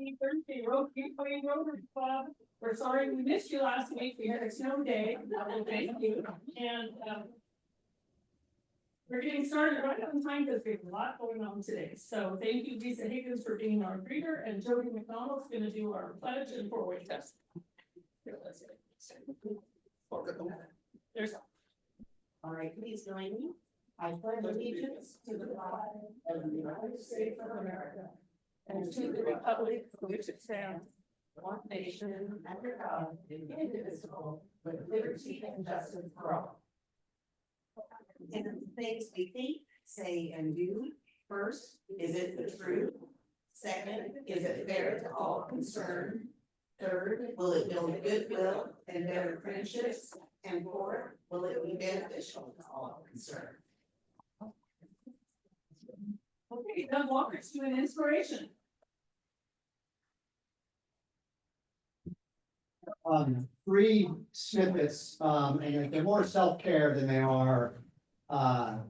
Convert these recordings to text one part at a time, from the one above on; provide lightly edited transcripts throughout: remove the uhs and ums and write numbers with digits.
Happy Thursday, Rotary Club. We're sorry we missed you last week. We had a snow day. Thank you. And we're getting started right on time because we have a lot going on today. So thank you, Lisa Higgins, for being our greeter, and Jody McDonald's going to do our pledge and forward test. There's all right, please join me. I pledge allegiance to the flag of the United States of America and to the republic for which it stands, one nation under God, indivisible, with liberty and justice for all. And the things we think, say, and do: first, is it the truth? Second, is it fair to all concerned? Third, will it build goodwill and better friendships? And fourth, will it be beneficial to all concerned? okay. Doug Walker's doing inspiration. Three snippets, and they're more self-care than they are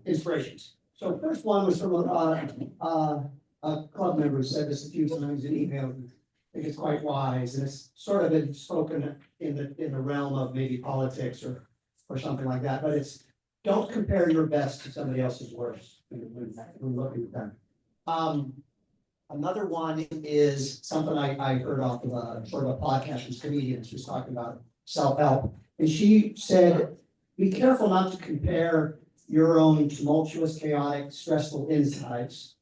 inspirations. So the first one was from a club member who said this a few times in email. I think it's quite wise, and it's sort of been spoken in the realm of maybe politics or something like that. But it's, don't compare your best to somebody else's worst when looking at them. Another one is something I heard off of a sort of a podcast with comedians who's talking about self-help. And she said, be careful not to compare your own tumultuous, chaotic, stressful insides,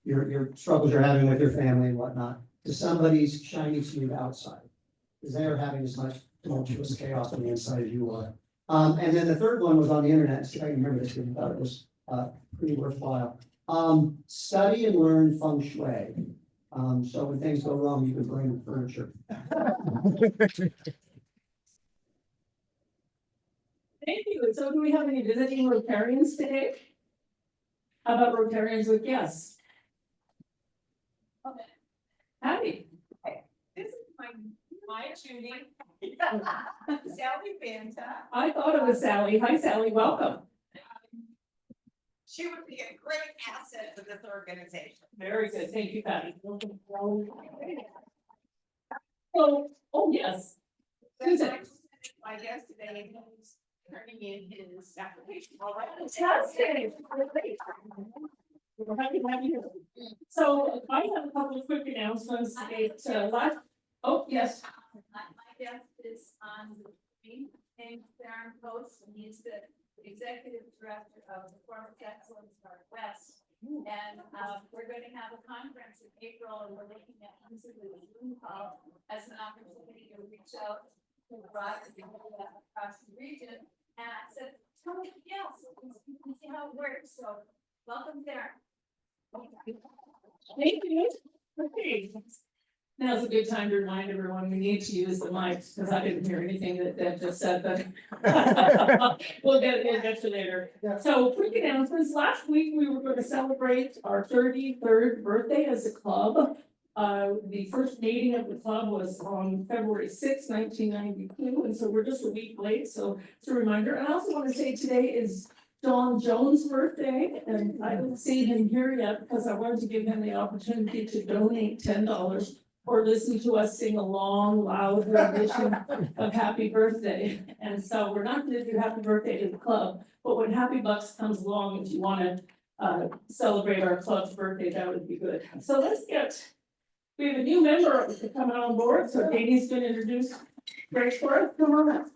your struggles you're having with your family and whatnot, to somebody's shiny, smooth outside. Because they are having as much tumultuous chaos on the inside as you are. And then the third one was on the internet. See if I can remember this one. I thought it was pretty worthwhile. Study and learn feng shui. So when things go wrong, you can blame the furniture. Thank you. And so do we have any visiting Rotarians today? How about Rotarians with guests? Okay. Howdy. This is my Judy. Sally Banta. I thought it was Sally. Hi, Sally. Welcome. She would be a great asset to this organization. Very good. Thank you, Patty. So, oh, yes. Susan. My guest today is turning in his application. All right. Fantastic. We're happy to have you here. So I have a couple of quick announcements. Oh, yes. My guest is on the screen, named Darren Post, and he's the Executive Director of the Performance Excellence Northwest. And we're going to have a conference in April, and we're looking at using the Zoom call as an opportunity to reach out to the broader community across the region. And I said, tell me else, you can see how it works. So welcome there. Thank you. Okay. Now's a good time to remind everyone we need to use the mics because I didn't hear anything that Deb just said, but we'll get to later. So quick announcements. Last week we were going to celebrate our 33rd birthday as a club. The first meeting of the club was on February 6, 1992, and so we're just a week late. So it's a reminder. And I also want to say today is Don Jones' birthday, and I didn't see him here yet because I wanted to give him the opportunity to donate $10 or listen to us sing a long, loud rendition of Happy Birthday. And so we're not going to do Happy Birthday to the club, but when Happy Bucks comes along, if you want to celebrate our club's birthday, that would be good. So we have a new member coming on board, so Katie's going to introduce Grace for us. Come on up.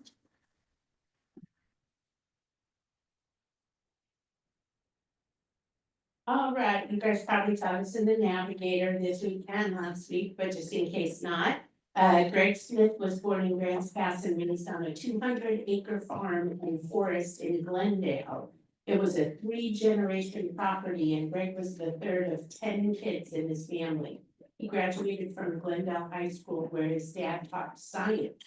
All right, you guys probably saw us in the Navigator this week and last week, but just in case not, Greg Smith was born in Grants Pass and raised on a 200-acre farm and forest in Glendale. It was a 3-generation property, and Greg was the third of 10 kids in his family. He graduated from Glendale High School, where his dad taught science.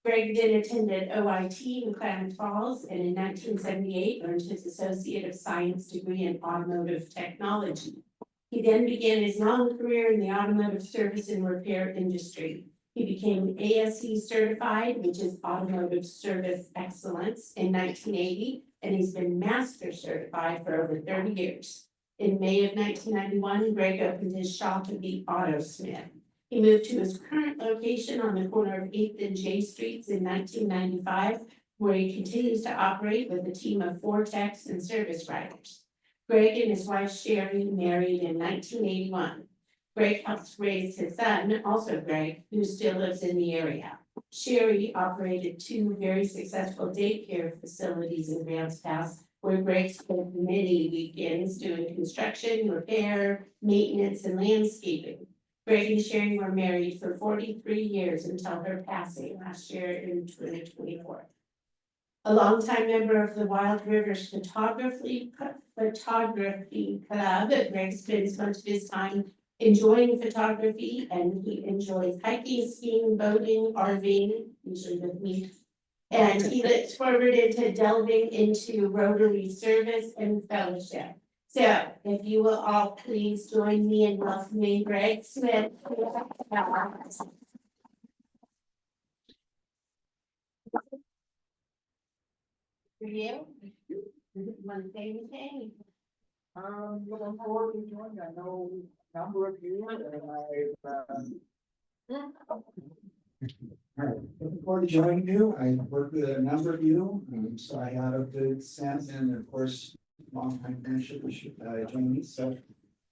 Greg then attended OIT in Klamath Falls, and in 1978 earned his Associate of Science degree in automotive technology. He then began his long career in the automotive service and repair industry. He became ASE certified, which is Automotive Service Excellence, in 1980, and he's been master certified for over 30 years. In May of 1991, Greg opened his shop at the Autosmith. He moved to his current location on the corner of 8th and J Streets in 1995, where he continues to operate with a team of 4 techs and service riders. Greg and his wife Sherry married in 1981. Greg helps raise his son, also Greg, who still lives in the area. Sherry operated 2 very successful daycare facilities in Grants Pass, where Greg spent many weekends doing construction, repair, maintenance, and landscaping. Greg and Sherry were married for 43 years until her passing last year in 2024. A longtime member of the Wild Rivers Photography Club, Greg spends much of his time enjoying photography, and he enjoys hiking, skiing, boating, RVing, usually with me. And he looks forward to delving into Rotary service and fellowship. So if you will all please join me in welcoming Greg Smith. For you? Want to say anything? Looking forward to joining. I know a number of you and looking forward to joining you. I worked with a number of you, so I had a good sense, and of course, long time friendship with joining. So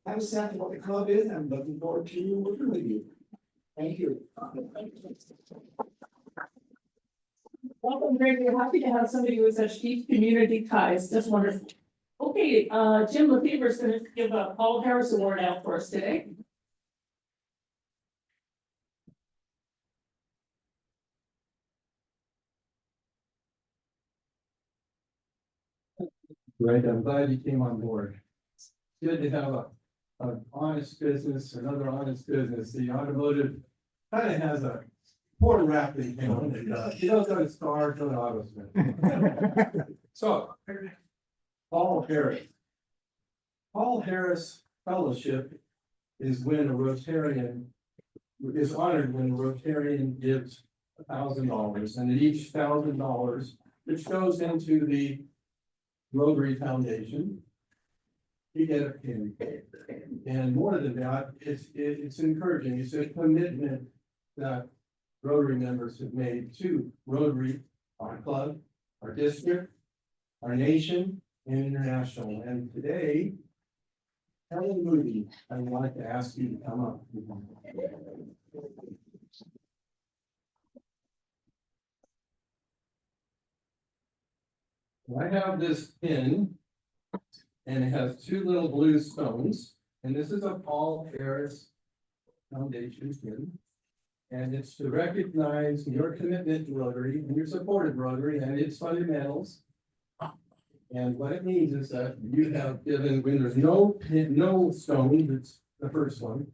I have a sense of what the club is. I'm looking forward to working with you. Thank you. Welcome, Greg. We're happy to have somebody with such deep community ties. Just wonderful. Okay, Jim Lefevre is going to give a Paul Harris Award out for us today. Right, I'm glad you came on board. It's good to have an honest business, another honest business. The automotive kind of has a poor rap, you know, you don't go to Star to an Autosmith. So, Paul Harris. Paul Harris Fellowship is when a Rotarian is honored when a Rotarian gives $1,000, and at each $1,000, which goes into the Rotary Foundation, you get a pin. And more than that, it's encouraging. It's a commitment that Rotary members have made to Rotary, our club, our district, our nation, and international. And today, Helen Moody, I would like to ask you to come up. I have this pin, and it has 2 little blue stones, and this is a Paul Harris Foundation pin. And it's to recognize your commitment to Rotary and your support of Rotary and its fundamentals. And what it means is that you have given, when there's no pin, no stone, it's the first one.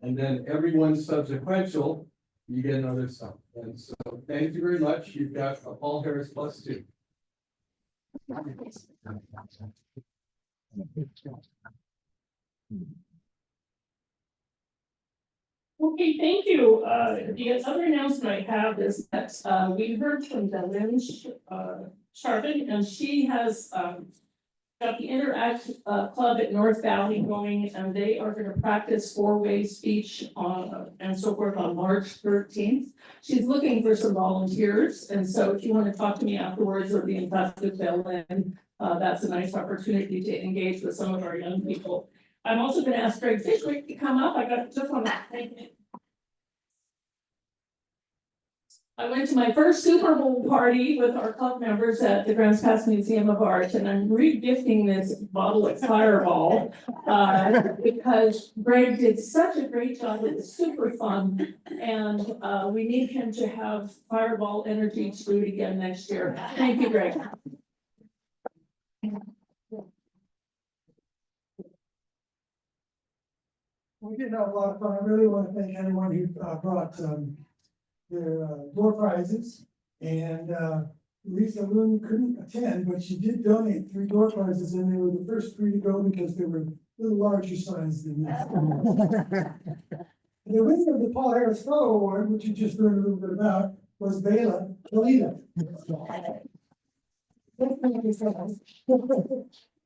And then everyone subsequential, you get another stone. And so thank you very much. You've got a Paul Harris +2. Okay, thank you. The other announcement I have is that we heard from Lynn Sharpen, and she has got the Interact Club at North Valley going, and they are going to practice 4-way speech and so forth on March 13th. She's looking for some volunteers, and so if you want to talk to me afterwards or be in touch with Lynn, that's a nice opportunity to engage with some of our young people. I'm also going to ask Greg Fishwick to come up. Just want to thank you. I went to my first Super Bowl party with our club members at the Grants Pass Museum of Art, and I'm re-gifting this bottle of Fireball because Greg did such a great job. It was super fun, and we need him to have Fireball energy to do it again next year. Thank you, Greg. We did have a lot of fun. I really want to thank everyone who brought their door prizes. And Lisa Loon couldn't attend, but she did donate 3 door prizes, and they were the first 3 to go because they were a little larger size than this. The winner of the Paul Harris Fellow Award, which you just learned a little bit about, was Bela Kalita.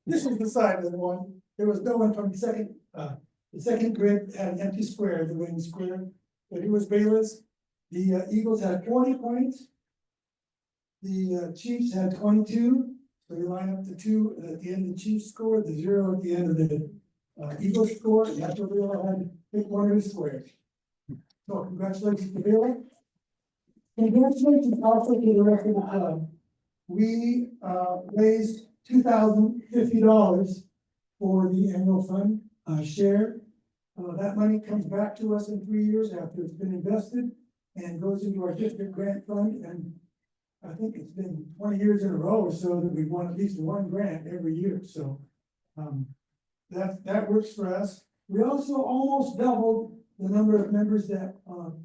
This is the side of the one. There was no one from the second grid had an empty square, the winning square. but he was bailiffs. The Eagles had 40 points. The Chiefs had 22, so you line up the two at the end of the Chiefs score, the 0 at the end of the Eagles score, and that's what we all had to pick one of the squares. So congratulations to Bill. Congratulations also to the rest of the club. We raised $2,050 for the annual fund share. That money comes back to us in 3 years after it's been invested and goes into our district grant fund. And I think it's been 20 years in a row or so that we've won at least one grant every year. So that works for us. We also almost doubled the number of members that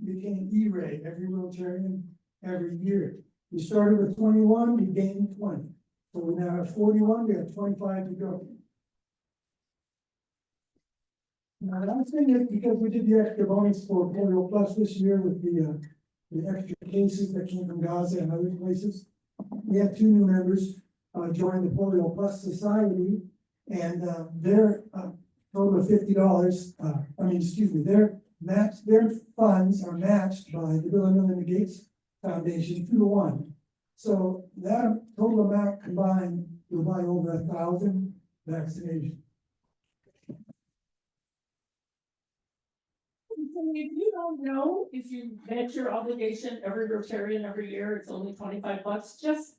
became E-Ray, every Rotarian every year. We started with 21, we gained 20. So we now have 41, we have 25 to go. Now, the last thing is because we did the extra bonus for Polio Plus this year with the extra cases that came from Gaza and other places. We had 2 new members join the Polio Plus Society, and their total of $50. Their funds are matched by the Bill and Melinda Gates Foundation 2 to 1. So that total amount combined will buy over 1,000 vaccinations. If you don't know, if you met your obligation every Rotarian every year, it's only $25, just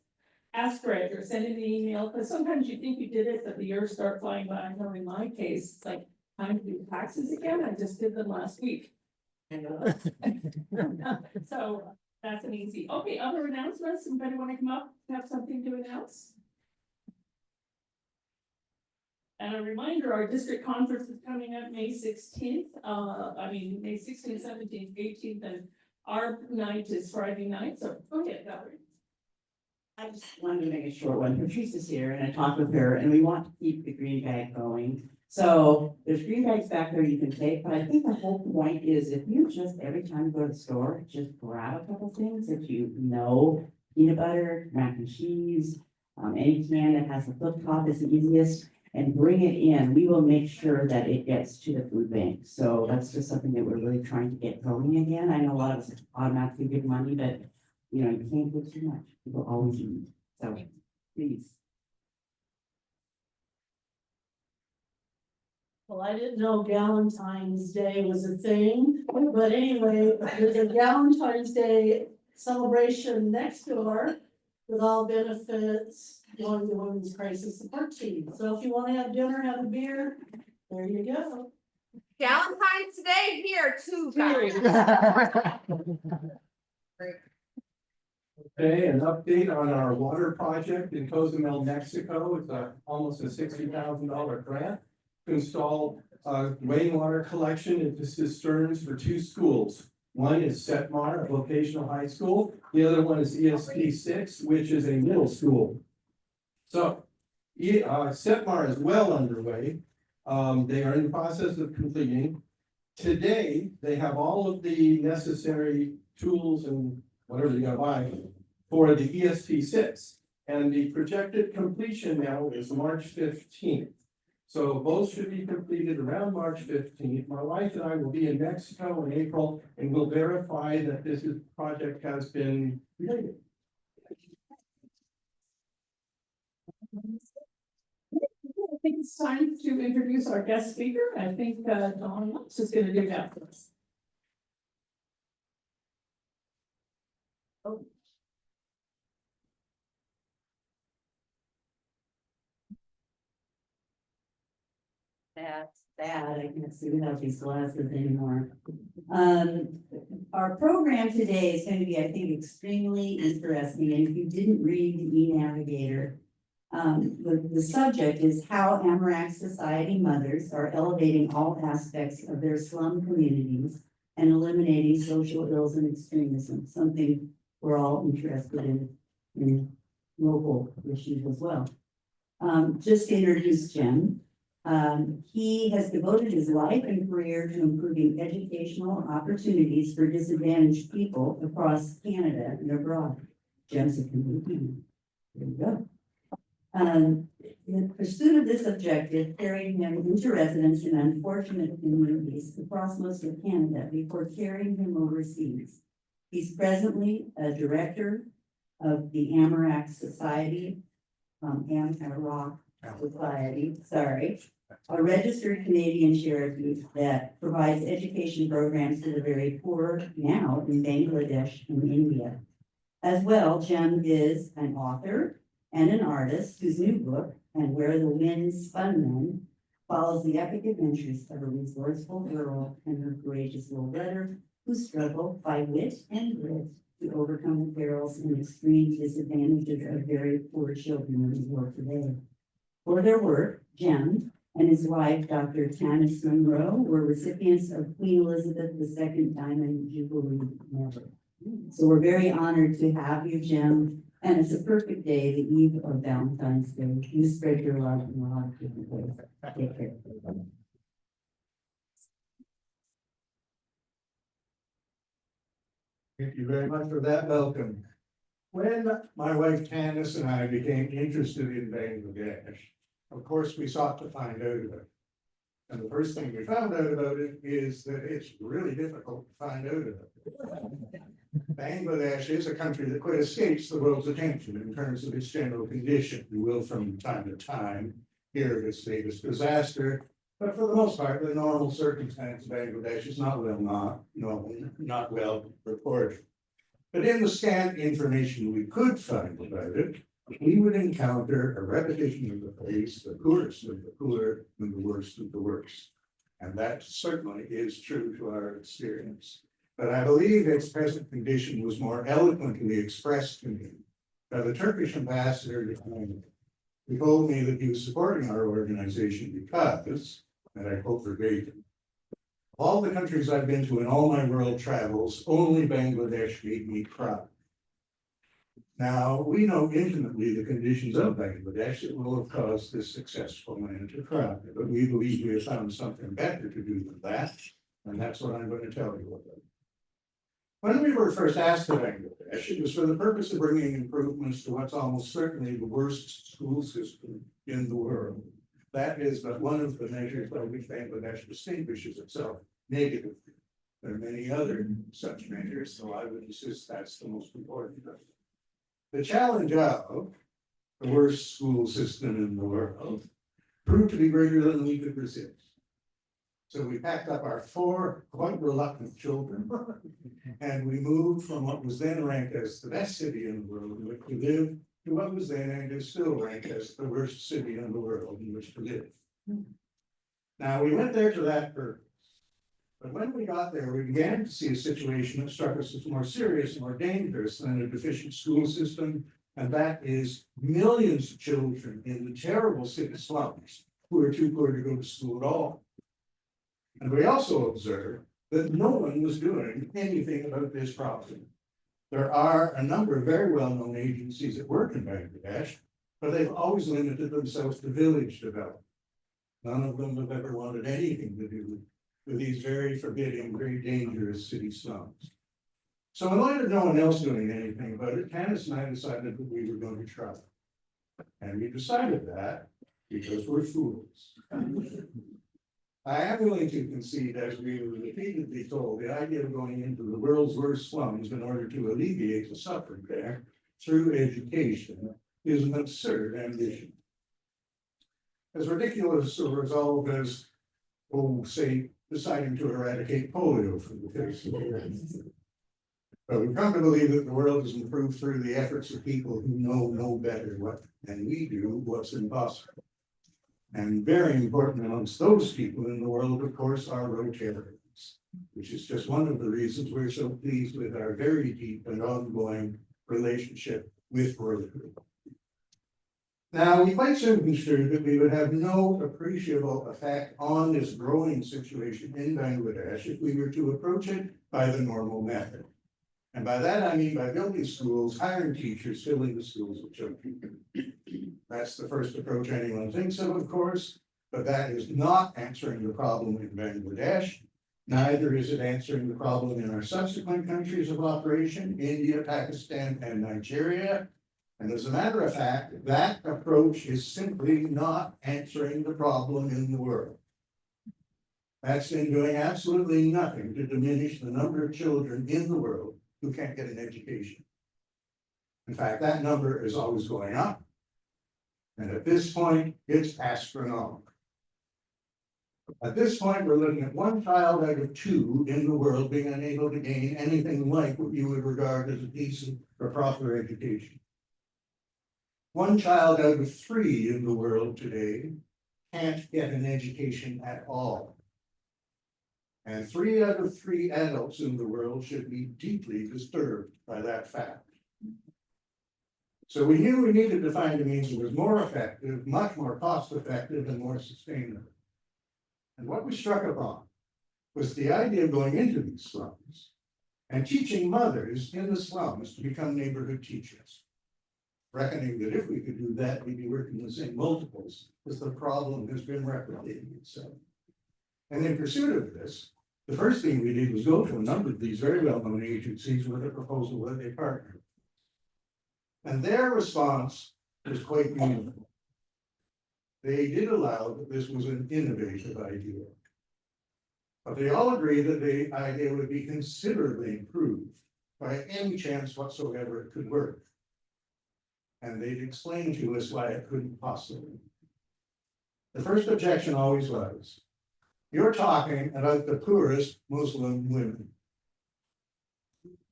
ask Greg or send him an email, because sometimes you think you did it, but the years start flying by. I know in my case, it's like, time to do taxes again, I just did them last week. So that's an easy, okay, other announcements, anybody want to come up, have something to announce? And a reminder, our district conference is coming up May 16th, May 16th, 17th, 18th, and our night is Friday night, so go ahead, Valerie. I just wanted to make a short one. Patrice here, and I talked with her, and we want to keep the green bag going. So there's green bags back there you can take, but I think the whole point is if you just, every time you go to the store, just grab a couple things that you know, peanut butter, mac and cheese, any can that has a flip top is the easiest, and bring it in. We will make sure that it gets to the food bank. So that's just something that we're really trying to get going again. I know a lot of us automatically give money, but you know, you can't give too much. People always eat. So please. Well, I didn't know Valentine's Day was a thing, but anyway, there's a Valentine's Day celebration next door with all benefits going to Women's Crisis Support Team. So if you want to have dinner, have a beer, there you go. Valentine's Day here too, guys. Okay, an update on our water project in Cozumel, Mexico. It's almost a $60,000 grant to install rainwater collection into cisterns for 2 schools. One is Setmar, a vocational high school. The other one is ESP 6, which is a middle school. So Setmar is well underway. They are in the process of completing. Today, they have all of the necessary tools and whatever you're gonna buy for the ESP 6. And the projected completion now is March 15th. So both should be completed around March 15th. My wife and I will be in Mexico in April, and we'll verify that this project has been completed. I think it's time to introduce our guest speaker. I think Dawn Lux is going to do that for us. Oh. That's bad. I can't see without these glasses anymore. Our program today is going to be, I think, extremely interesting. And if you didn't read the e-navigator, the subject is how Amarok Society mothers are elevating all aspects of their slum communities and eliminating social ills and extremism, something we're all interested in local issues as well. Just to introduce Gem. He has devoted his life and career to improving educational opportunities for disadvantaged people across Canada and abroad. Gem's a Canadian. There you go. The pursuit of this objective carried him into residence in unfortunate communities across most of Canada before carrying him overseas. He's presently a director of the Amarok Society, Amarok Society, sorry, a registered Canadian charity that provides education programs to the very poor now in Bangladesh and India. As well, Gem is an author and an artist whose new book, And Where the Wind Spun, follows the epic adventures of a resourceful girl and her courageous little brother who struggle by wit and grit to overcome the perils and extreme disadvantages of very poor children in the world today. For their work, Gem and his wife, Dr. Tanyss Munro, were recipients of Queen Elizabeth II Diamond Jubilee Medal. So we're very honored to have you, Gem, and it's a perfect day, the eve of Valentine's Day. You spread your love in a lot of different ways. Take care. Thank you very much for that welcome. When my wife Tanyss and I became interested in Bangladesh, of course, we sought to find out about it. And the first thing we found out about it is that it's really difficult to find out about it. Bangladesh is a country that quite escapes the world's attention in terms of its general condition. You will from time to time hear of its latest disaster, but for the most part, the normal circumstance of Bangladesh is not well reported. But in the scant information we could find about it, we would encounter a repetition of the phrase, the poorest of the poor and the worst of the worst. And that certainly is true to our experience. But I believe its present condition was more eloquently expressed to me by the Turkish ambassador to Canada, who told me that he was supporting our organization because, and I quote verbatim, all the countries I've been to in all my world travels, only Bangladesh made me proud. Now, we know intimately the conditions of Bangladesh that will have caused this successful man to cry, but we believe we have found something better to do than that, and that's what I'm going to tell you about. When we were first asked to Bangladesh, it was for the purpose of bringing improvements to what's almost certainly the worst school system in the world. That is but one of the measures by which Bangladesh distinguishes itself negatively. There are many other such measures, so I would insist that's the most important of them. The challenge of the worst school system in the world proved to be greater than we could resist. So we packed up our 4 quite reluctant children and we moved from what was then ranked as the best city in the world in which to live to what was then and is still ranked as the worst city in the world in which to live. Now we went there to that purpose. But when we got there, we began to see a situation that struck us as more serious and more dangerous than a deficient school system, and that is millions of children in the terrible city slums who are too poor to go to school at all. And we also observed that no one was doing anything about this problem. There are a number of very well-known agencies that work in Bangladesh, but they've always limited themselves to village development. None of them have ever wanted anything to do with these very forbidding, very dangerous city slums. So in light of no one else doing anything about it, Tanyss and I decided that we were going to try. And we decided that because we're fools. I am willing to concede, as we were repeatedly told, the idea of going into the world's worst slums in order to alleviate the suffering there through education is an absurd ambition. As ridiculous a resolve as, say, deciding to eradicate polio from the face of the earth. But we've come to believe that the world is improved through the efforts of people who know no better what than we do what's impossible. And very important amongst those people in the world, of course, are Rotarians, which is just one of the reasons we're so pleased with our very deep and ongoing relationship with Rotary. Now, we quite soon construed that we would have no appreciable effect on this growing situation in Bangladesh if we were to approach it by the normal method. And by that, I mean by building schools, hiring teachers, filling the schools with children. That's the first approach anyone thinks of course, but that is not answering the problem in Bangladesh. Neither is it answering the problem in our subsequent countries of operation, India, Pakistan, and Nigeria. And as a matter of fact, that approach is simply not answering the problem in the world. That's been doing absolutely nothing to diminish the number of children in the world who can't get an education. In fact, that number is always going up. And at this point, it's astronomical. At this point, we're looking at 1 child out of 2 in the world being unable to gain anything like what you would regard as a decent or proper education. 1 child out of 3 in the world today can't get an education at all. And 3 out of 3 adults in the world should be deeply disturbed by that fact. So we knew we needed to find a means that was more effective, much more cost effective, and more sustainable. And what we struck upon was the idea of going into these slums and teaching mothers in the slums to become neighborhood teachers. Reckoning that if we could do that, we'd be working the same multiples as the problem has been replicating itself. And in pursuit of this, the first thing we did was go to a number of these very well-known agencies with a proposal that they partnered. And their response was quite meaningful. They did allow that this was an innovative idea. But they all agreed that the idea would be considerably improved by any chance whatsoever it could work. And they'd explain to us why it couldn't possibly. The first objection always was, you're talking about the poorest Muslim women.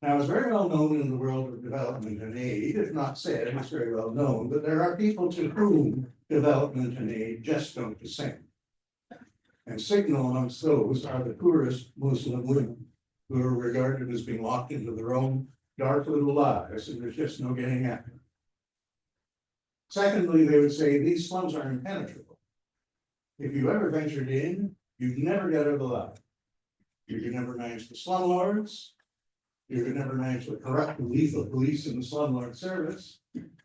Now, it's very well known in the world of development and aid, if not said, it's very well known that there are people to whom development and aid just don't descend. And signal amongst those are the poorest Muslim women, who are regarded as being locked into their own dark little lives, and there's just no getting at them. Secondly, they would say these slums are impenetrable. If you ever ventured in, you'd never get out alive. You could never manage the slumlords. You could never manage the corrupt and lethal police in the slumlord service.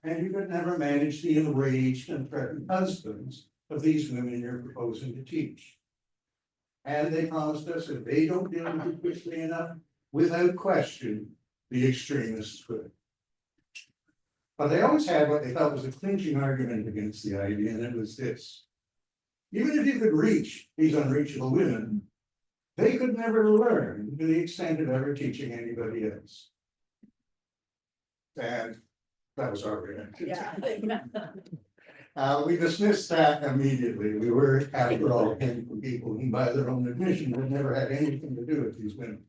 And you could never manage the enraged and threatened husbands of these women you're proposing to teach. And they promised us if they don't deal with it quickly enough, without question, the extremists could. But they always had what they thought was a clinching argument against the idea, and it was this. Even if you could reach these unreachable women, they could never learn to the extent of ever teaching anybody else. And that was our reaction. We dismissed that immediately. We were, after all, people who, by their own admission, had never had anything to do with these women.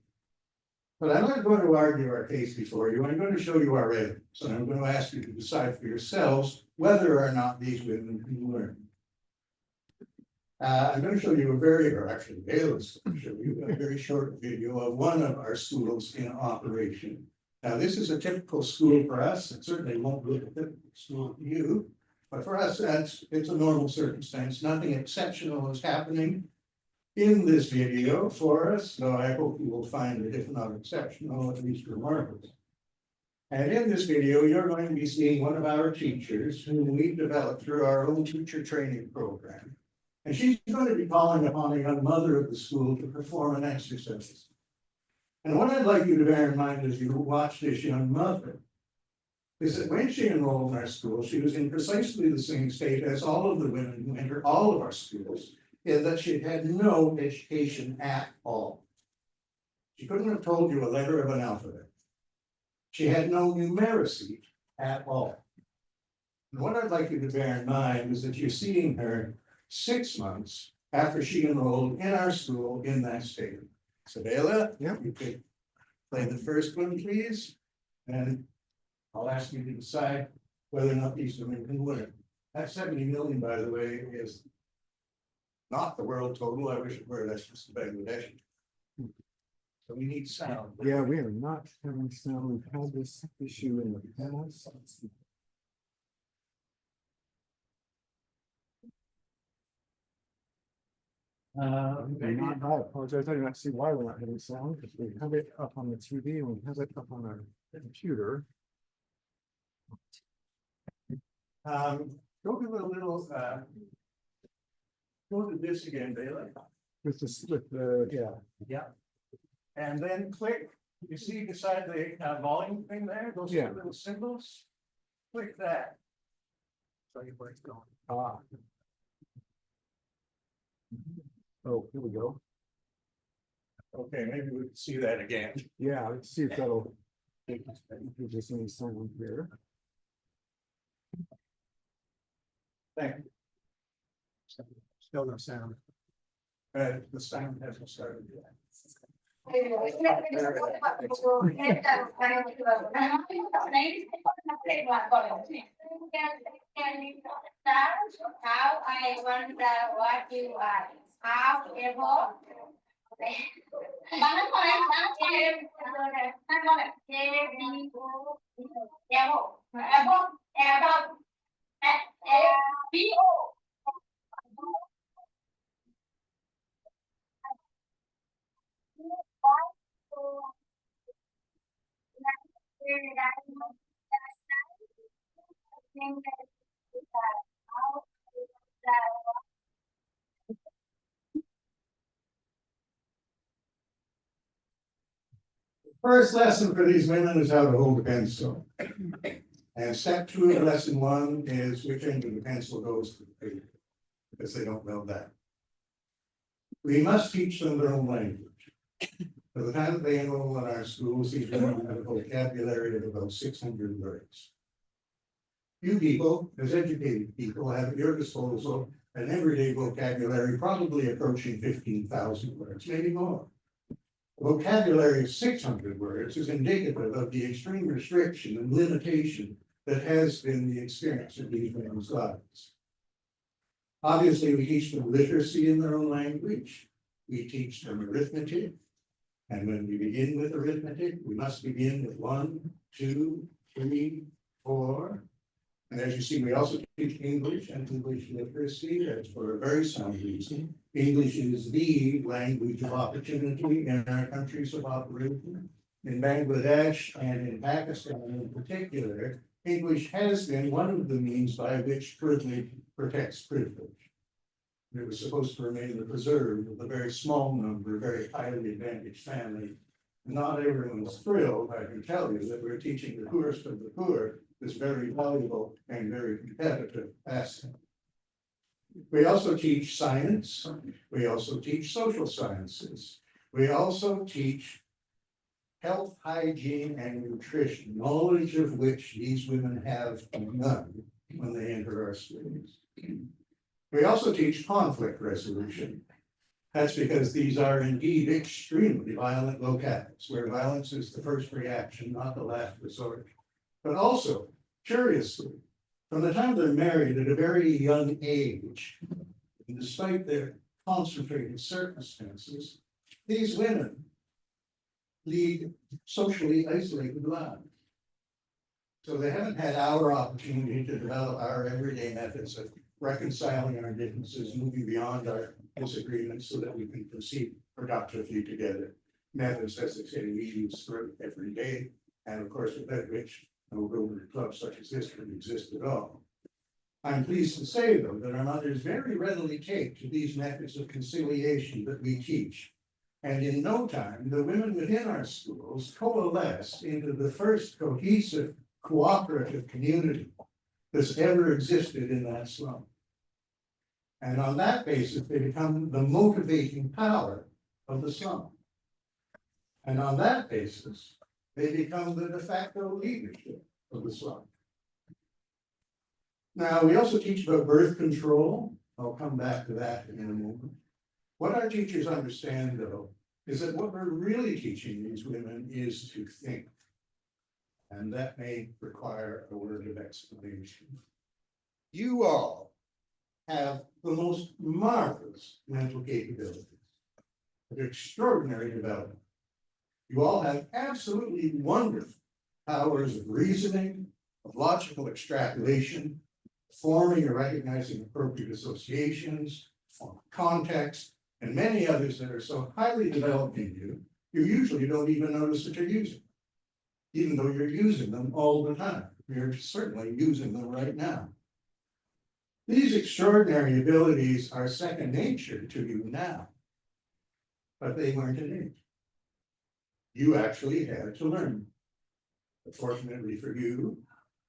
But I'm not going to argue our case before you. I'm going to show you our evidence, and I'm going to ask you to decide for yourselves whether or not these women can learn. I'm going to show you Gail's going to show you a very short video of one of our schools in operation. Now, this is a typical school for us. It certainly won't be a typical school for you, but for us, it's a normal circumstance. Nothing exceptional is happening in this video for us, so I hope you will find it, if not exceptional, at least remarkable. And in this video, you're going to be seeing one of our teachers whom we've developed through our own teacher training program. And she's going to be calling upon a young mother of the school to perform an exercise. And what I'd like you to bear in mind as you watch this young mother is that when she enrolled in our school, she was in precisely the same state as all of the women who enter all of our schools, in that she had no education at all. She couldn't have told you a letter of an alphabet. She had no numeracy at all. And what I'd like you to bear in mind is that you're seeing her 6 months after she enrolled in our school in that state. So Bela, you could play the first one, please. And I'll ask you to decide whether or not these women can learn. That 70 million, by the way, is not the world total. I wish it were. That's just Bangladesh. So we need sound. Yeah, we are not having sound. We've had this issue in the past. I apologize. I do not see why we're not having sound, because we have it up on the TV and we have it up on our computer. Go to a little, go to this again, Bailey. With the, yeah. Yeah. And then click, you see beside the volume thing there, those Yeah. two little symbols? Look at that. Tell you where it's going. Ah. Oh, here we go. Okay, maybe we can see that again. Yeah, let's see if that'll. Just any sound here. Thank you. Still no sound. The sound hasn't started yet. How I wonder what you are, how ever. First lesson for these women is how to hold a pencil. And step 2 of lesson 1 is which end of the pencil goes to the paper, because they don't know that. We must teach them their own language. By the time that they enroll in our schools, these women have a vocabulary of about 600 words. You people, as educated people, have at your disposal an everyday vocabulary probably approaching 15,000 words, maybe more. A vocabulary of 600 words is indicative of the extreme restriction and limitation that has been the experience of these women's lives. Obviously, we teach them literacy in their own language. We teach them arithmetic. And when we begin with arithmetic, we must begin with 1, 2, 3, 4. And as you see, we also teach English and English literacy. That's for a very sound reason. English is the language of opportunity in our countries of operation. In Bangladesh and in Pakistan in particular, English has been one of the means by which privilege protects privilege. It was supposed to remain the preserve of a very small number, very highly advantaged family. Not everyone's thrilled, I can tell you, that we're teaching the poorest of the poor this very valuable and very competitive asset. We also teach science. We also teach social sciences. We also teach health, hygiene, and nutrition, knowledge of which these women have none when they enter our schools. We also teach conflict resolution. That's because these are indeed extremely violent locales, where violence is the first reaction, not the last resort. But also, curiously, from the time they're married at a very young age, and despite their concentrated circumstances, these women lead socially isolated lives. So they haven't had our opportunity to develop our everyday methods of reconciling our differences, moving beyond our disagreements so that we can proceed productively together. Methods, as they say, we use through every day, and of course, without which no Rotary club such as this could exist at all. I'm pleased to say, though, that our mothers very readily take to these methods of conciliation that we teach. And in no time, the women within our schools coalesce into the first cohesive, cooperative community that's ever existed in that slum. And on that basis, they become the motivating power of the slum. And on that basis, they become the de facto leadership of the slum. Now, we also teach about birth control. I'll come back to that in a moment. What our teachers understand, though, is that what we're really teaching these women is to think. And that may require a word of explanation. You all have the most marvelous mental capabilities, of extraordinary development. You all have absolutely wonderful powers of reasoning, of logical extrapolation, forming or recognizing appropriate associations, form context, and many others that are so highly developed in you, you usually don't even notice that you're using them, even though you're using them all the time. You're certainly using them right now. These extraordinary abilities are second nature to you now, but they weren't innate. You actually had to learn. But fortunately for you,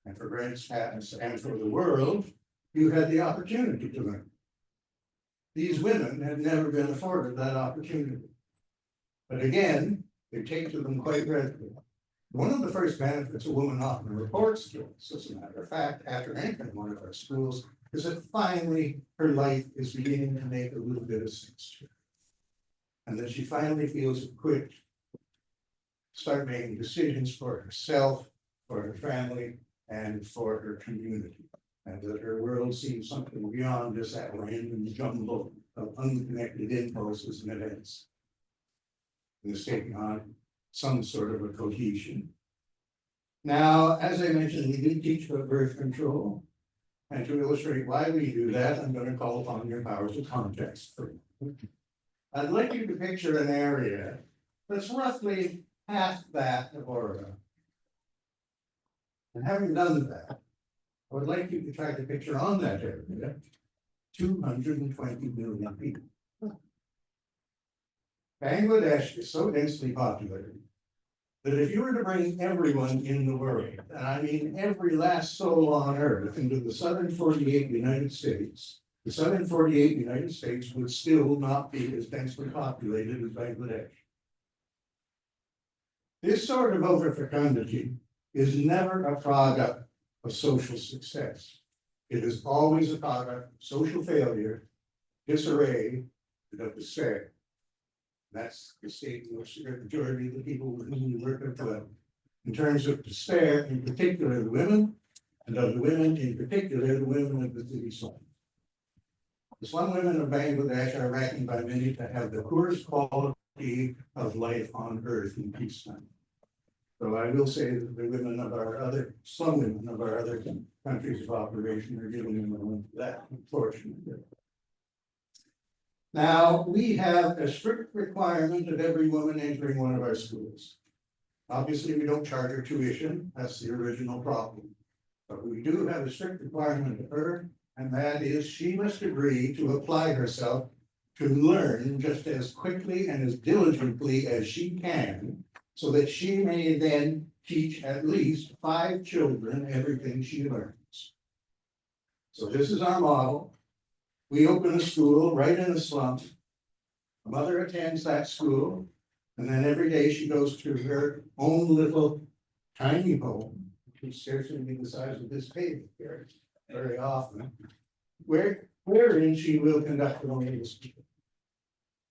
And for grandparents and for the world, you had the opportunity to learn. These women had never been afforded that opportunity. But again, they take to them quite readily. One of the first benefits a woman often reports to us, as a matter of fact, after entering one of our schools, is that finally her life is beginning to make a little bit of sense to her. And that she finally feels equipped to start making decisions for herself, for her family, and for her community. And that her world seems something beyond just that random jumble of unconnected impulses and events. And is taking on some sort of a cohesion. Now, as I mentioned, we do teach about birth control. And to illustrate why we do that, I'm going to call upon your powers of context. I'd like you to picture an area that's roughly half that of Oregon. And having done that, I would like you to try to picture on that area 220 million people. Bangladesh is so densely populated that if you were to bring everyone in the world, and I mean every last soul on earth, into the southern 48 United States, the southern 48 United States would still not be as densely populated as Bangladesh. This sort of overfecundity is never a product of social success. It is always a product of social failure, disarray, and of despair. That's the state in which the majority of the people with whom we work with live. In terms of despair, in particular the women, and of the women in particular, the women of the city slum. The slum women of Bangladesh are reckoned by many to have the poorest quality of life on earth in peacetime. So I will say that the women of our other, slum women of our other countries of operation are giving them that, unfortunately. Now, we have a strict requirement of every woman entering one of our schools. Obviously, we don't charge her tuition, that's the original problem. But we do have a strict requirement of her, and that is she must agree to apply herself to learn just as quickly and as diligently as she can, so that she may then teach at least 5 children everything she learns. So this is our model. We open a school right in a slum. A mother attends that school, and then every day she goes to her own little tiny home, which is scarcely the size of this page very often, wherein she will conduct her own little school.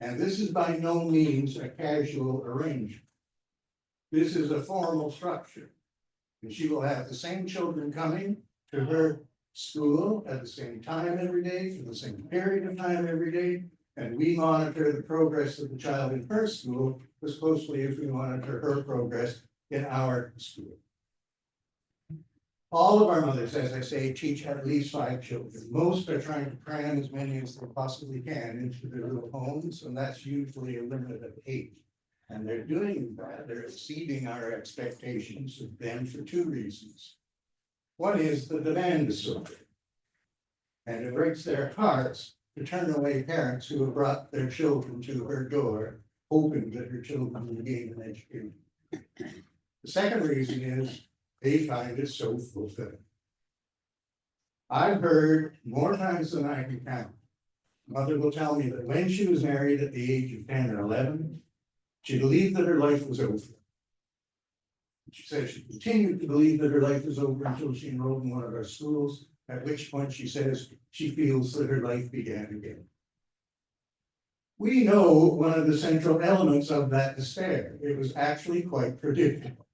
And this is by no means a casual arrangement. This is a formal structure. And she will have the same children coming to her school at the same time every day, for the same period of time every day, and we monitor the progress of the child in her school as closely as we monitor her progress in our school. All of our mothers, as I say, teach at least 5 children. Most are trying to cram as many as they possibly can into their little homes, and that's usually a limit of 8. And they're doing that, they're exceeding our expectations of them for 2 reasons. One is the demand is so big. And it breaks their hearts to turn away parents who have brought their children to her door, hoping that her children will gain an education. The second reason is they find it so fulfilling. I've heard more times than I can count. Mother will tell me that when she was married at the age of 10 or 11, she believed that her life was over. She said she continued to believe that her life was over until she enrolled in one of our schools, at which point she says she feels that her life began again. We know one of the central elements of that despair. It was actually quite predictable.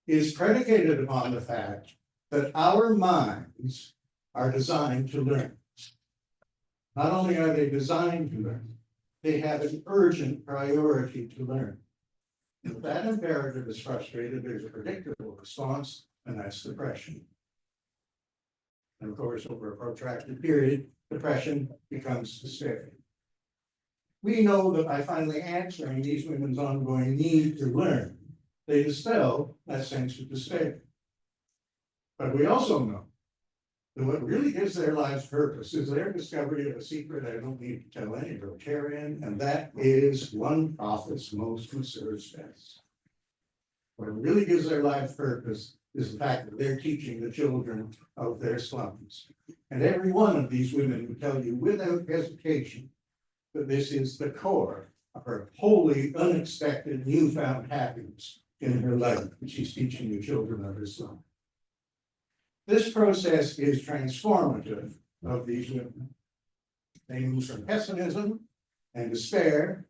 It is predicated upon the fact that our minds are designed to learn. Not only are they designed to learn, they have an urgent priority to learn. If that imperative is frustrated, there's a predictable response, and that's depression. And of course, over a protracted period, depression becomes despair. We know that by finally answering these women's ongoing need to learn, they dispel that sense of despair. But we also know that what really gives their lives purpose is their discovery of a secret I don't need to tell any Rotarian, and that is one profits most who serves best. What really gives their life purpose is the fact that they're teaching the children of their slums. And every one of these women will tell you without hesitation that this is the core of her wholly unexpected newfound happiness in her life, which she's teaching the children of her slum. This process is transformative of these women. They move from pessimism and despair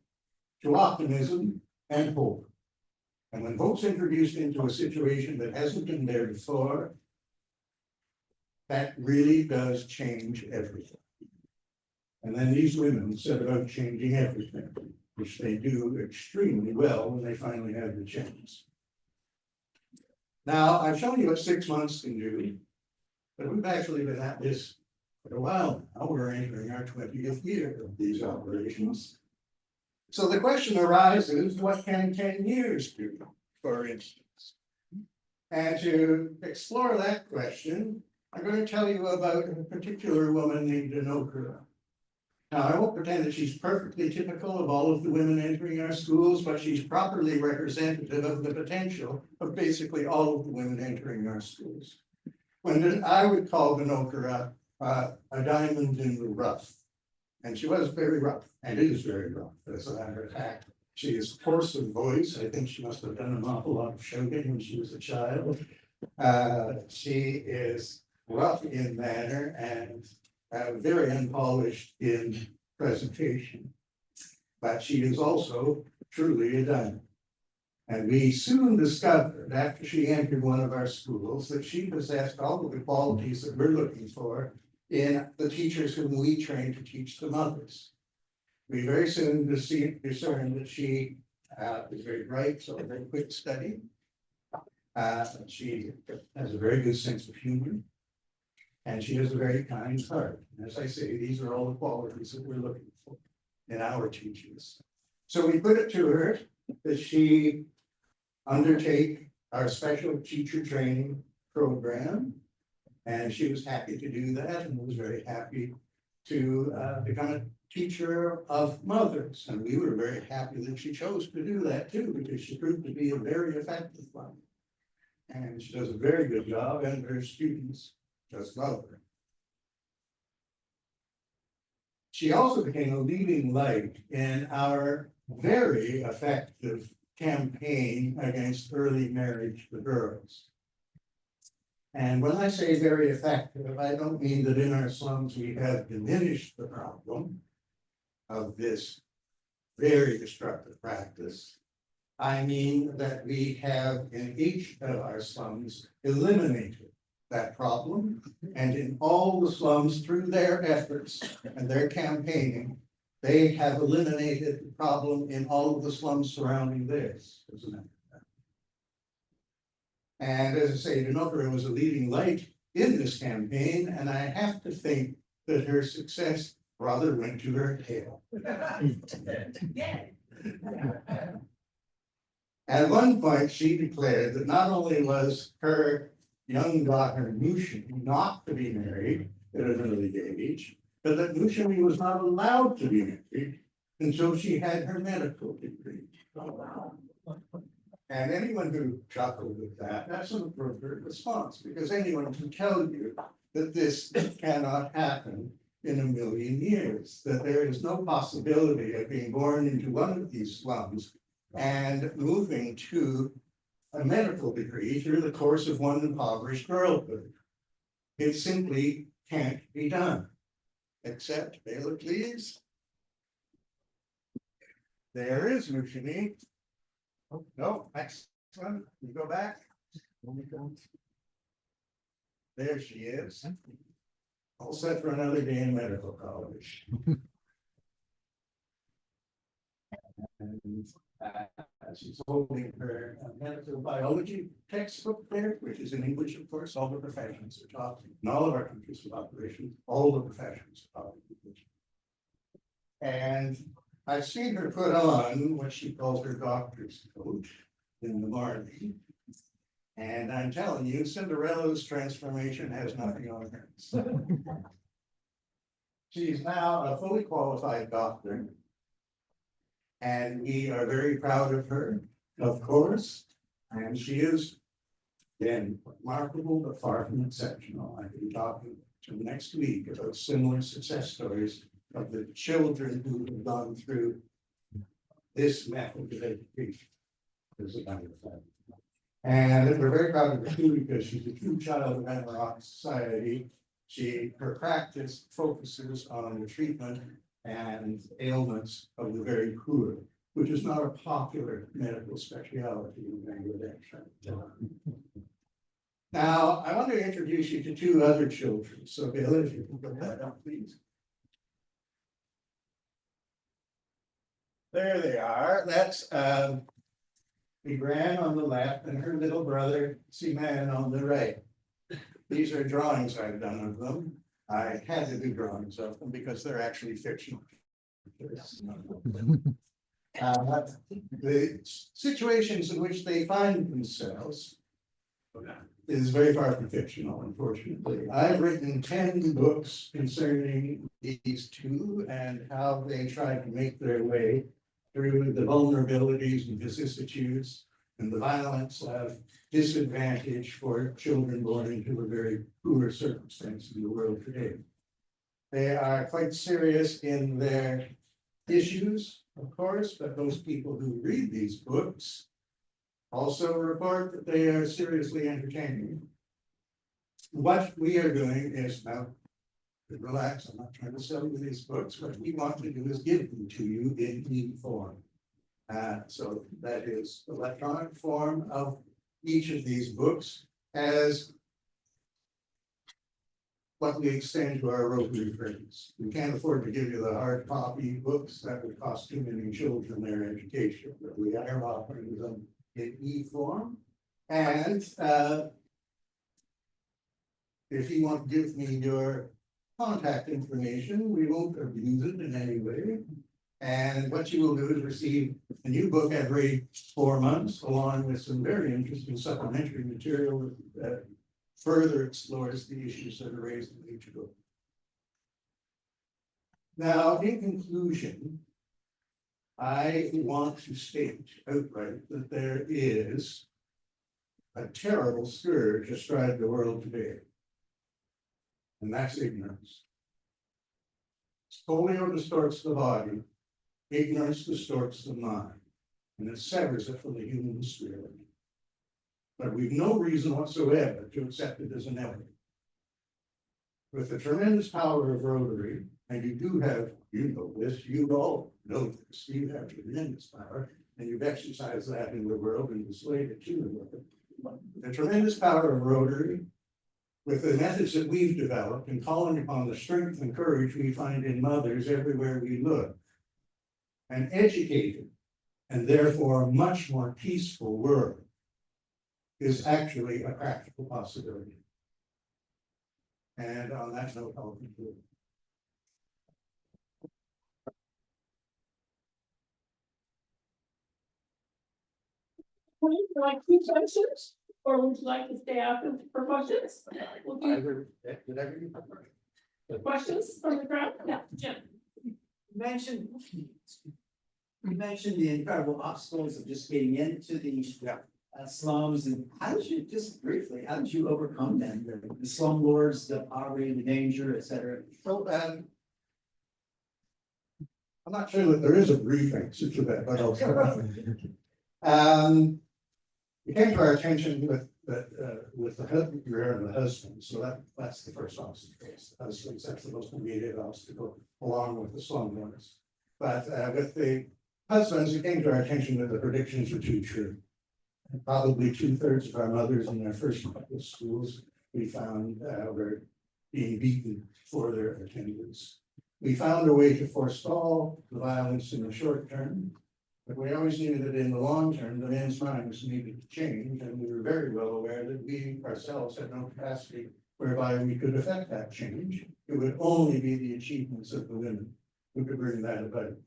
to optimism and hope. And when hope's introduced into a situation that hasn't been there before, that really does change everything. And then these women set about changing everything, which they do extremely well when they finally have the chance. Now, I've shown you what 6 months can do, but we've actually been at this for a while now. We're entering our 20th year of these operations. So the question arises, what can 10 years do, for instance? And to explore that question, I'm going to tell you about a particular woman named Denokra. Now, I won't pretend that she's perfectly typical of all of the women entering our schools, but she's properly representative of the potential of basically all of the women entering our schools. I would call Denokra a diamond in the rough. And she was very rough, and is very rough, as a matter of fact. She is hoarse of voice. I think she must have done an awful lot of shouting when she was a child. She is rough in manner and very unpolished in presentation. But she is also truly a diamond. And we soon discovered, after she entered one of our schools, that she possessed all of the qualities that we're looking for in the teachers whom we train to teach the mothers. We very soon discerned that she is very bright, so a very quick study. She has a very good sense of humor, and she has a very kind heart. And as I say, these are all the qualities that we're looking for in our teachers. So we put it to her that she undertake our special teacher training program. And she was happy to do that and was very happy to become a teacher of mothers. And we were very happy that she chose to do that too, because she proved to be a very effective one. And she does a very good job, and her students just love her. She also became a leading light in our very effective campaign against early marriage for girls. And when I say very effective, I don't mean that in our slums we have diminished the problem of this very destructive practice. I mean that we have in each of our slums eliminated that problem, and in all the slums through their efforts and their campaigning, they have eliminated the problem in all of the slums surrounding this, as a matter of fact. And as I say, Denokra was a leading light in this campaign, and I have to think that her success rather went to her tail. At one point, she declared that not only was her young daughter Nushimi not to be married at an early age, but that Nushimi was not allowed to be married until she had her medical degree. And anyone who chuckled at that, that's an appropriate response, because anyone can tell you that this cannot happen in a million years, that there is no possibility of being born into one of these slums and moving to a medical degree through the course of one impoverished girlhood. It simply can't be done. Except, Baylor, please. There is Nushimi. Oh, no, next one, you go back. There she is. All set for another day in medical college. And she's holding her medical biology textbook there, which is in English, of course. All the professions are taught in all of our countries of operation. All the professions are taught in English. And I've seen her put on what she calls her doctor's coat in the morning. And I'm telling you, Cinderella's transformation has nothing on her. She's now a fully qualified doctor. And we are very proud of her, of course. And she is, again, remarkable but far from exceptional. I can talk to next week about similar success stories of the children who have gone through this method of education. As a matter of fact. And we're very proud of her too, because she's a true child of Amarok Society. Her practice focuses on the treatment and ailments of the very poor, which is not a popular medical specialty in Bangladesh. Now, I want to introduce you to two other children. So Bill, if you can put that up, please. There they are. That's Gran on the left and her little brother, Siman, on the right. These are drawings I've done of them. I had to do drawings of them because they're actually fictional. The situations in which they find themselves is very far from fictional, unfortunately. I've written 10 books concerning these two and how they try to make their way through the vulnerabilities and vicissitudes and the violence of disadvantage for children born into a very poor circumstance in the world today. They are quite serious in their issues, of course, but those people who read these books also report that they are seriously entertaining. What we are doing is now, relax, I'm not trying to sell you these books. What we want to do is give them to you in e-form. So that is electronic form of each of these books as what we extend to our Rotary friends. We can't afford to give you the hard copy books. That would cost too many children their education, but we are offering them in e-form. And if you want to give me your contact information, we won't abuse it in any way. And what you will do is receive a new book every 4 months, along with some very interesting supplementary material that further explores the issues that are raised in each book. Now, in conclusion, I want to state outright that there is a terrible scourge astride the world today, and that's ignorance. Polio distorts the body, ignorance distorts the mind, and it severs it from the human spirit. But we've no reason whatsoever to accept it as an enemy. With the tremendous power of Rotary, and you do have, you know this, you all know this, you have tremendous power, and you've exercised that in the world and displayed it too. The tremendous power of Rotary, with the methods that we've developed and calling upon the strength and courage we find in mothers everywhere we look, an educated and therefore much more peaceful world is actually a practical possibility. And on that note, I'll conclude. Would you like 2 questions, or would you like to stay after for questions? We'll do Whatever you prefer. questions from the crowd. Yeah, Jim. You mentioned the incredible obstacles of just getting into the slums, and how did you, just briefly, how did you overcome them? The slum lords, the poverty, the danger, etc. Well, I'm not sure that there is a brief answer to that, but I'll try. It came to our attention with the husband, so that's the first obstacle. That's the most immediate obstacle, along with the slumlords. But with the husbands, it came to our attention that the predictions were too true. Probably 2/3 of our mothers in their first couple of schools we found were being beaten for their attendance. We found a way to forestall the violence in the short term, but we always knew that in the long term, the men's minds needed to change, and we were very well aware that we ourselves had no capacity whereby we could affect that change. It would only be the achievements of the women who could bring that about.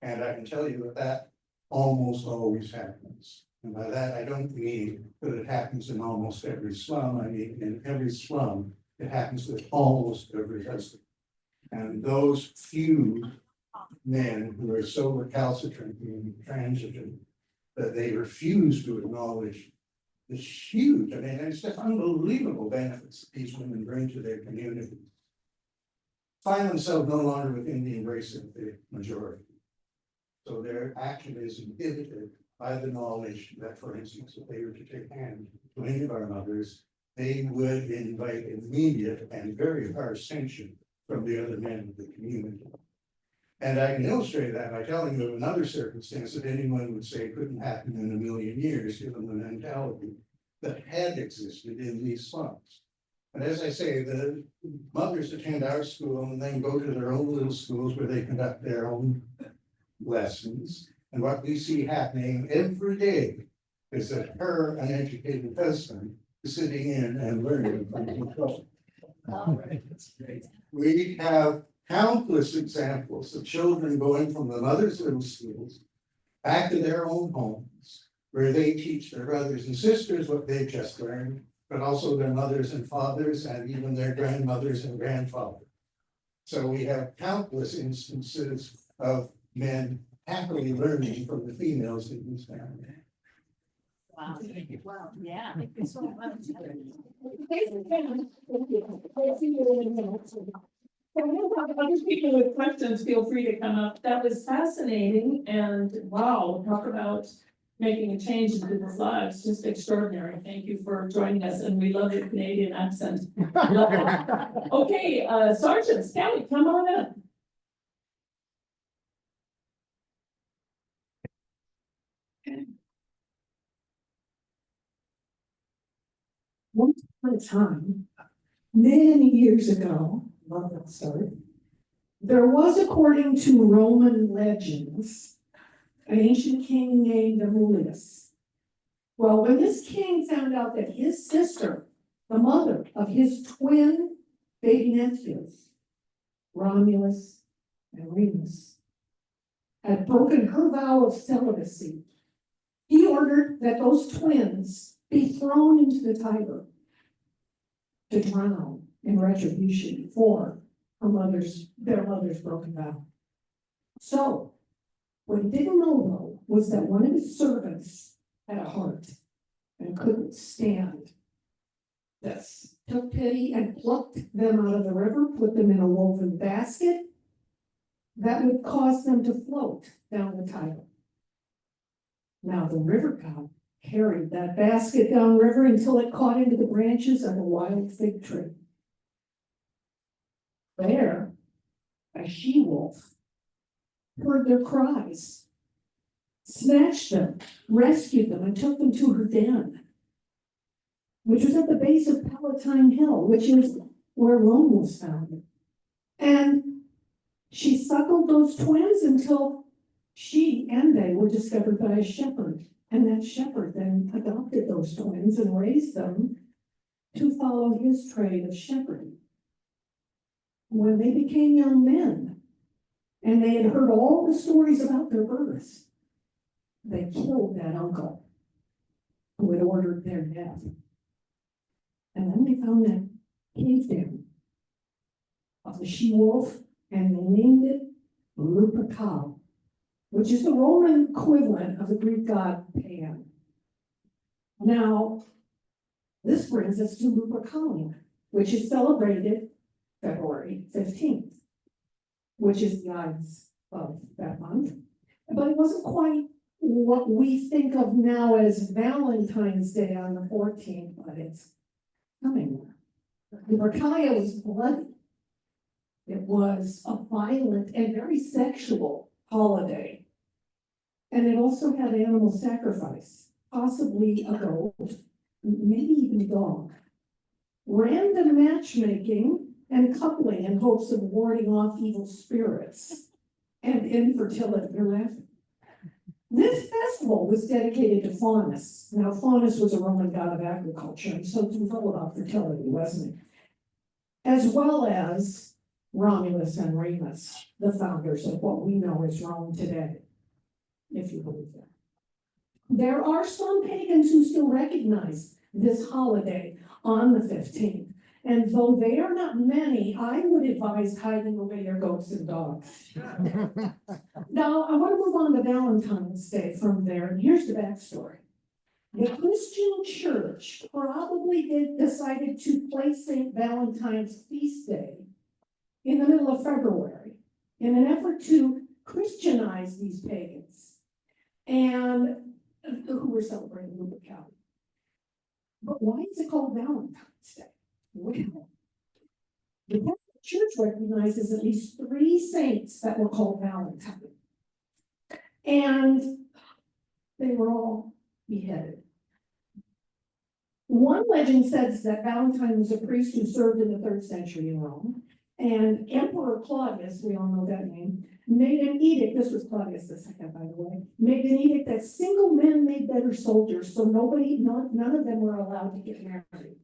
And I can tell you that that almost always happens. And by that, I don't mean that it happens in almost every slum. I mean, in every slum, it happens with almost every husband. And those few men who are so recalcitrant and intransigent that they refuse to acknowledge the huge, I mean, it's just unbelievable benefits that these women bring to their community. Find themselves no longer within the embrace of the majority. So their action is inhibited by the knowledge that, for instance, if they were to take hand to any of our mothers, they would invite immediate and very harsh sanction from the other men of the community. And I can illustrate that by telling you of another circumstance that anyone would say couldn't happen in a million years, given the mentality that had existed in these slums. And as I say, the mothers attend our school and then go to their own little schools where they conduct their own lessons. And what we see happening every day is that her uneducated husband is sitting in and learning from control. We have countless examples of children going from the mother's little schools back to their own homes, where they teach their brothers and sisters what they've just learned, but also their mothers and fathers, and even their grandmothers and grandfathers. So we have countless instances of men happily learning from the females in these families. Wow. Wow, yeah. Thank you so much. Other people with questions, feel free to come up. That was fascinating, and wow, talk about making a change in people's lives, just extraordinary. Thank you for joining us, and we love your Canadian accent. Okay, Sergeant Skelly, come on up. Once upon a time, many years ago, love that story, there was, according to Roman legends, an ancient king named Amulius. Well, when this king found out that his sister, the mother of his twin baby nephews, Romulus and Remus, had broken her vow of celibacy, he ordered that those twins be thrown into the Tiber to drown in retribution for their mother's broken vow. So, what he didn't know though was that one of his servants had a heart and couldn't stand this. Took pity and plucked them out of the river, put them in a woven basket that would cause them to float down the Tiber. Now the river god carried that basket downriver until it caught into the branches of a wild fig tree. There, a she-wolf heard their cries, snatched them, rescued them, and took them to her den, which was at the base of Palatine Hill, which is where Rome was founded. And she suckled those twins until she and they were discovered by a shepherd. And that shepherd then adopted those twins and raised them to follow his trade of shepherding. When they became young men, and they had heard all the stories about their births, they killed that uncle who had ordered their death. And then they found that cave den of the she-wolf, and they named it Lupercal, which is the Roman equivalent of the Greek god Pan. Now, this brings us to Lupercalia, which is celebrated February 15th, which is the Ides of that month. But it wasn't quite what we think of now as Valentine's Day on the 14th, but it's coming. Lupercalia was bloody. It was a violent and very sexual holiday. And it also had animal sacrifice, possibly a goat, maybe even a dog. Random matchmaking and coupling in hopes of warding off evil spirits and infertility. You're laughing. This festival was dedicated to Faunus. Now, Faunus was a Roman god of agriculture, and so it was all about fertility, wasn't it? As well as Romulus and Remus, the founders of what we know as Rome today, if you believe that. There are some pagans who still recognize this holiday on the 15th. And though they are not many, I would advise hiding away your goats and dogs. Now, I want to move on to Valentine's Day from there, and here's the backstory. The Christian church probably decided to place St. Valentine's feast day in the middle of February in an effort to Christianize these pagans and who were celebrating Luca County. But why is it called Valentine's Day? Well, the Catholic Church recognizes at least 3 saints that were called Valentine. And they were all beheaded. One legend says that Valentine was a priest who served in the 3rd century in Rome, and Emperor Claudius, we all know that name, made an edict, this was Claudius II, by the way, made an edict that single men made better soldiers, so none of them were allowed to get married.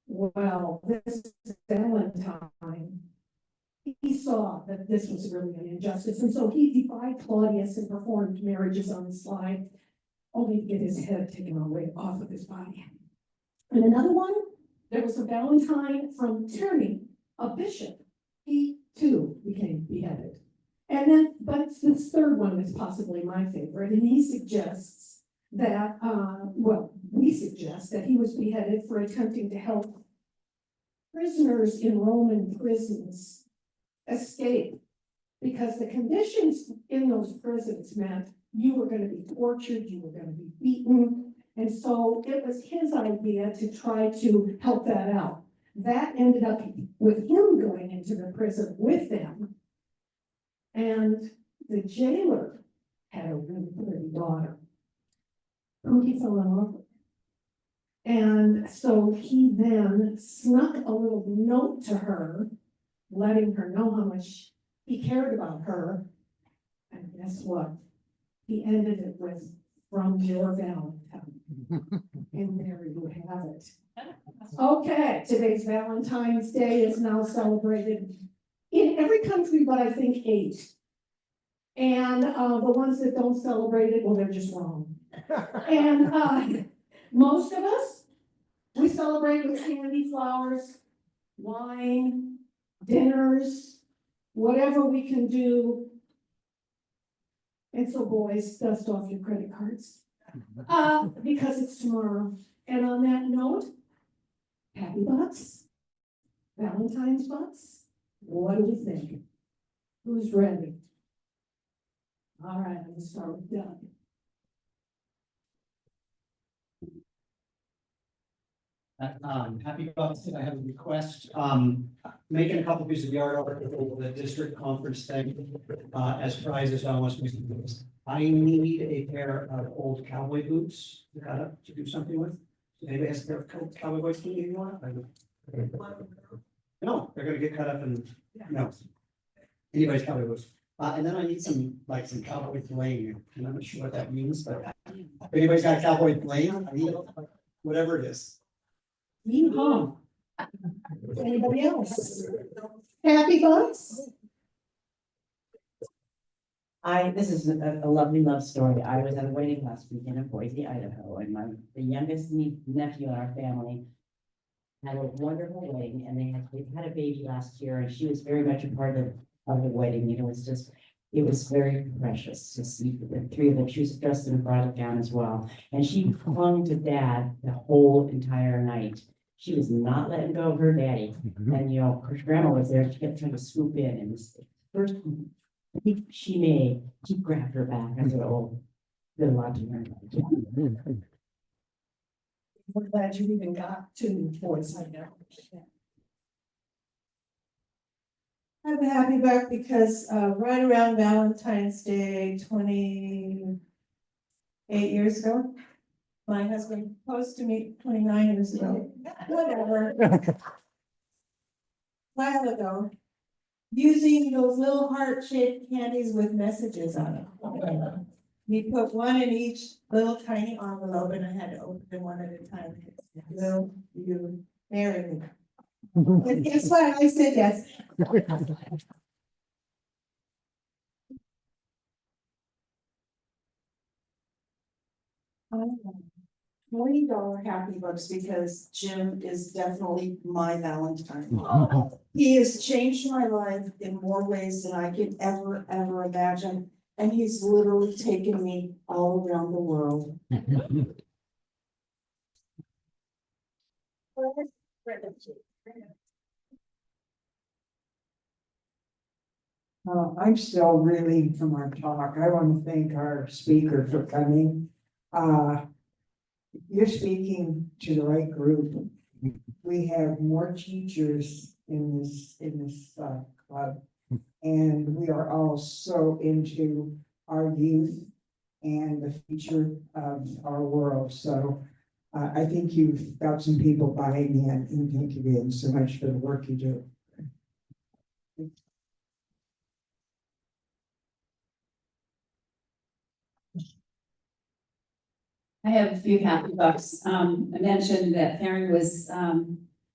Well, this Valentine, he saw that this was really an injustice, and so he defied Claudius and performed marriages on the sly, only to get his head taken away off of his body. And another one, there was a Valentine from Tierney, a bishop. He too became beheaded. And then, but it's this third one that's possibly my favorite, and he suggests that, we suggest that he was beheaded for attempting to help prisoners in Roman prisons escape, because the conditions in those prisons meant you were going to be tortured, you were going to be beaten, and so it was his idea to try to help that out. That ended up with him going into the prison with them, and the jailer had a really pretty daughter who he fell in love with. And so he then snuck a little note to her, letting her know how much he cared about her. And guess what? He ended it with, "From your Valentine." And there you have it. Okay, today's Valentine's Day is now celebrated in every country but I think 8. And the ones that don't celebrate it, well, they're just wrong. And most of us, we celebrate with candy, flowers, wine, dinners, whatever we can do. And so boys, dust off your credit cards, because it's tomorrow. And on that note, happy butts, Valentine's butts. What do we think? Who's ready? All right, I'm gonna start with Doug. Happy Bucks, I have a request, making a couple pieces of yard art for the district conference thing, as prizes on West Michigan. I need a pair of old cowboy boots to cut up to do something with. Anybody has a pair of cowboy boots you want? No, they're gonna get cut up and, no. Anybody's cowboy boots. And then I need some cowboy flame, and I'm not sure what that means, but if anybody's got a cowboy flame, I need whatever it is. Yeehaw. Anybody else? Happy butts? This is a lovely love story. I was at a wedding last week in Boise, Idaho, and the youngest nephew in our family had a wonderful wedding, and they had a baby last year, and she was very much a part of the wedding. You know, it was very precious to see the 3 of them. She was dressed in a bridal gown as well, and she clung to Dad the whole entire night. She was not letting go of her daddy, and you know, her grandma was there. She kept trying to swoop in, and this first she grabbed her back. I said, "Oh, good luck to her." We're glad you even got 2 boys like that. I'm happy back because right around Valentine's Day, 28 years ago, my husband proposed to me 29 years ago, whatever. While ago, using those little heart-shaped candies with messages on them. We put one in each little tiny envelope, and I had to open them one at a time. Will you marry me? But guess what? I said yes. $20 happy bucks because Jim is definitely my Valentine. He has changed my life in more ways than I could ever imagine. and he's literally taken me all around the world. I'm still reeling from our talk. I want to thank our speaker for coming. You're speaking to the right group. We have more teachers in this club. And we are all so into our youth and the future of our world. So I think you've got some people buying in, and thank you again so much for the work you do. I have a few happy bucks. I mentioned that Karen was,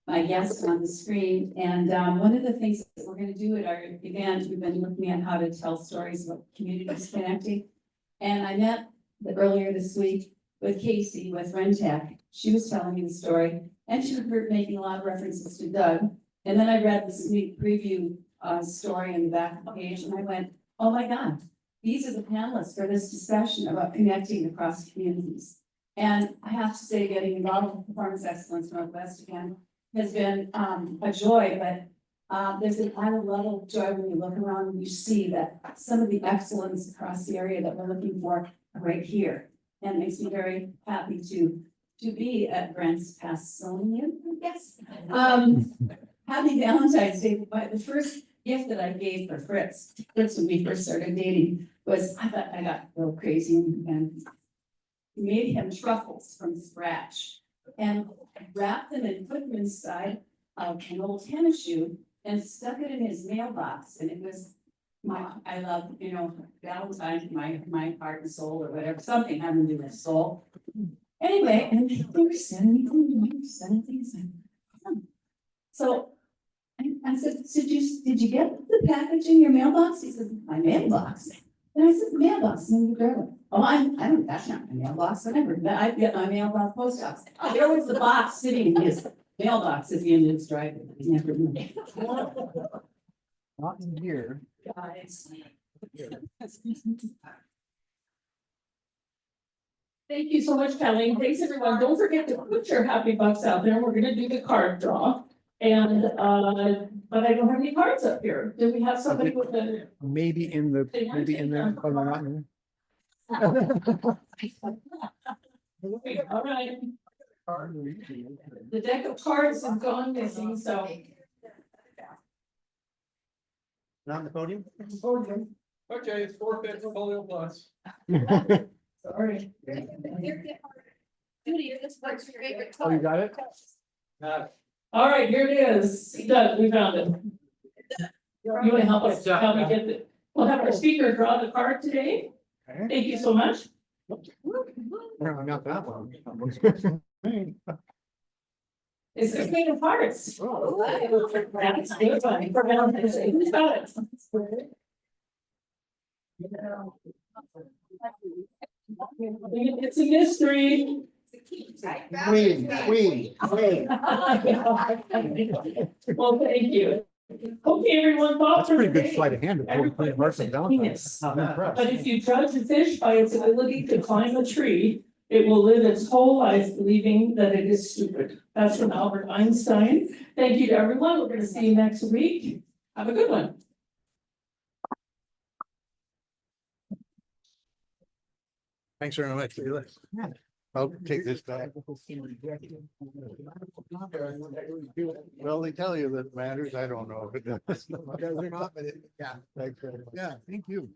my guest on the screen, and, one of the things that we're gonna do at our event, we've been looking at how to tell stories about communities connecting. And I met earlier this week with Casey with Rentec. She was telling me the story, and she was making a lot of references to Doug. And then I read the sneak preview, story in the back of the page, and I went, oh my God, these are the panelists for this discussion about connecting across communities. And I have to say, getting involved with Performance Excellence Northwest again has been a joy, but there's an added level of joy when you look around and you see that some of the excellence across the area that we're looking for are right here. And it makes me very happy to be at Grants Passonian, I guess. Happy Valentine's Day. The first gift that I gave for Fritz when we first started dating was, I thought I got a little crazy and made him truffles from scratch and wrapped them and put them inside of an old tennis shoe and stuck it in his mailbox. And it was I love, Valentine, my heart and soul or whatever, something having to do with soul. Anyway, and they were sending things. So I said, did you get the package in your mailbox? He says, my mailbox. And I said, mailbox, and you grab it. Oh, I don't, that's not my mailbox. I get my mailbox post office. There was the box sitting in his mailbox at the end of his driveway. Never mind. Not in here. Guys. Thank you so much, Kelly. Thanks, everyone. Don't forget to put your happy bucks out there. We're gonna do the card draw. And, but I don't have any cards up here. Do we have somebody with the? Maybe in the, oh, no, not in All right. The deck of cards is gone missing, so. Not on the podium? Okay, it's forfeit, polio plus. Sorry. Judy, this was your favorite Oh, you got it? All right, here it is. Doug, we found it. You want to help us, help me get it? We'll have our speaker draw the card today. Okay. Thank you so much. Apparently not that one. It's the Queen of Hearts. That's good one. For Valentine's Day. Who's got it? It's a mystery. Queen. Well, thank you. Okay, everyone. That's a pretty good sleight of hand. But if you judge a fish by its ability to climb a tree, it will live its whole life believing that it is stupid. That's from Albert Einstein. Thank you to everyone. We're going to see you next week. Have a good one. Thanks very much. I'll take this back. Well, they tell you that matters. I don't know if it does. Does or not, but yeah. Thanks. Yeah, thank you.